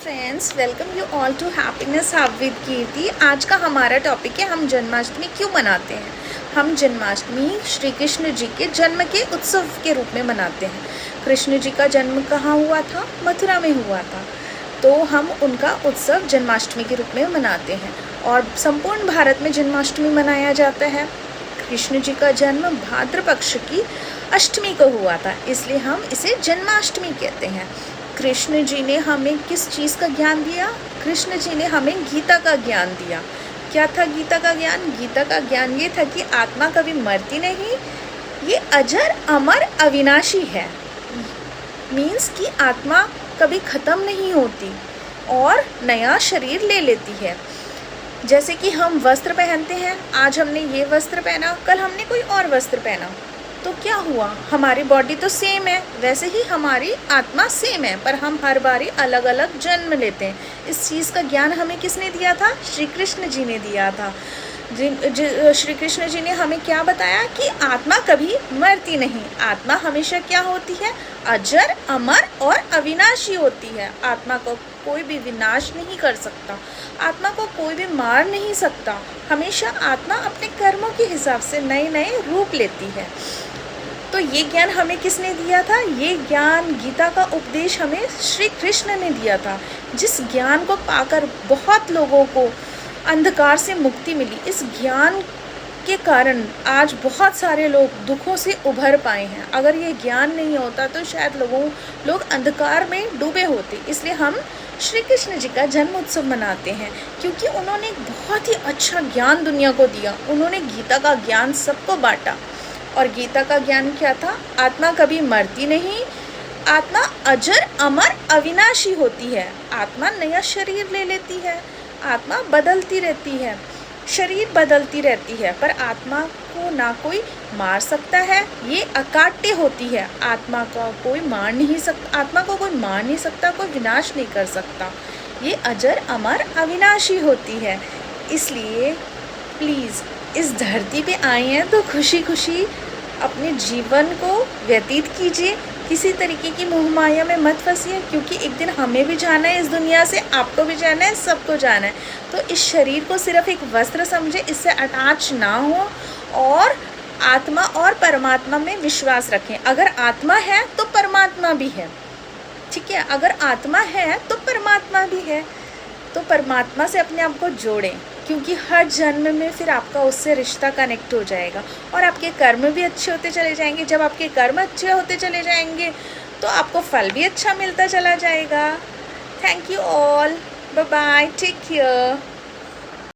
Friends, welcome you all to happiness hub with Kirti. आज का हमारा टॉपिक है हम जन्माष्टमी क्यों मनाते हैं। हम जन्माष्टमी श्री कृष्ण जी के जन्म के उत्सव के रूप में मनाते हैं। कृष्ण जी का जन्म कहाँ हुआ था? मथुरा में हुआ था। तो हम उनका उत्सव जन्माष्टमी के रूप में मनाते हैं और संपूर्ण भारत में जन्माष्टमी मनाया जाता है। कृष्ण जी का जन्म भाद्र पक्ष की अष्टमी को हुआ था, इसलिए हम इसे जन्माष्टमी कहते हैं। कृष्ण जी ने हमें किस चीज़ का ज्ञान दिया? कृष्ण जी ने हमें गीता का ज्ञान दिया। क्या था गीता का ज्ञान? गीता का ज्ञान ये था कि आत्मा कभी मरती नहीं, ये अजर अमर अविनाशी है। मीन्स कि आत्मा कभी ख़त्म नहीं होती और नया शरीर ले लेती है। जैसे कि हम वस्त्र पहनते हैं, आज हमने ये वस्त्र पहना, कल हमने कोई और वस्त्र पहना, तो क्या हुआ? हमारी बॉडी तो सेम है, वैसे ही हमारी आत्मा सेम है, पर हम हर बारी अलग अलग जन्म लेते हैं। इस चीज़ का ज्ञान हमें किसने दिया था? श्री कृष्ण जी ने दिया था। श्री कृष्ण जी ने हमें क्या बताया कि आत्मा कभी मरती नहीं, आत्मा हमेशा क्या होती है? अजर अमर और अविनाशी होती है। आत्मा को कोई भी विनाश नहीं कर सकता, आत्मा को कोई भी मार नहीं सकता। हमेशा आत्मा अपने कर्मों के हिसाब से नए नए रूप लेती है। तो ये ज्ञान हमें किसने दिया था? ये ज्ञान, गीता का उपदेश हमें श्री कृष्ण ने दिया था, जिस ज्ञान को पाकर बहुत लोगों को अंधकार से मुक्ति मिली। इस ज्ञान के कारण आज बहुत सारे लोग दुखों से उभर पाए हैं। अगर ये ज्ञान नहीं होता तो शायद लोग अंधकार में डूबे होते। इसलिए हम श्री कृष्ण जी का जन्म उत्सव मनाते हैं, क्योंकि उन्होंने एक बहुत ही अच्छा ज्ञान दुनिया को दिया। उन्होंने गीता का ज्ञान सबको बांटा। और गीता का ज्ञान क्या था? आत्मा कभी मरती नहीं, आत्मा अजर अमर अविनाशी होती है। आत्मा नया शरीर ले लेती है, आत्मा बदलती रहती है, शरीर बदलती रहती है, पर आत्मा को ना कोई मार सकता है। ये अकाट्य होती है, आत्मा का कोई मार नहीं सकता, आत्मा को कोई मार नहीं सकता, कोई विनाश नहीं कर सकता। ये अजर अमर अविनाशी होती है। इसलिए प्लीज़ इस धरती पे आए हैं तो खुशी खुशी अपने जीवन को व्यतीत कीजिए। किसी तरीके की मोहमाया में मत फंसिए, क्योंकि एक दिन हमें भी जाना है इस दुनिया से, आपको भी जाना है, सबको जाना है। तो इस शरीर को सिर्फ एक वस्त्र समझे, इससे अटैच ना हो और आत्मा और परमात्मा में विश्वास रखें। अगर आत्मा है तो परमात्मा भी है, ठीक है? अगर आत्मा है तो परमात्मा भी है। तो परमात्मा से अपने आप को जोड़ें, क्योंकि हर जन्म में फिर आपका उससे रिश्ता कनेक्ट हो जाएगा और आपके कर्म भी अच्छे होते चले जाएंगे। जब आपके कर्म अच्छे होते चले जाएंगे तो आपको फल भी अच्छा मिलता चला जाएगा। Thank you all, bye bye, take care.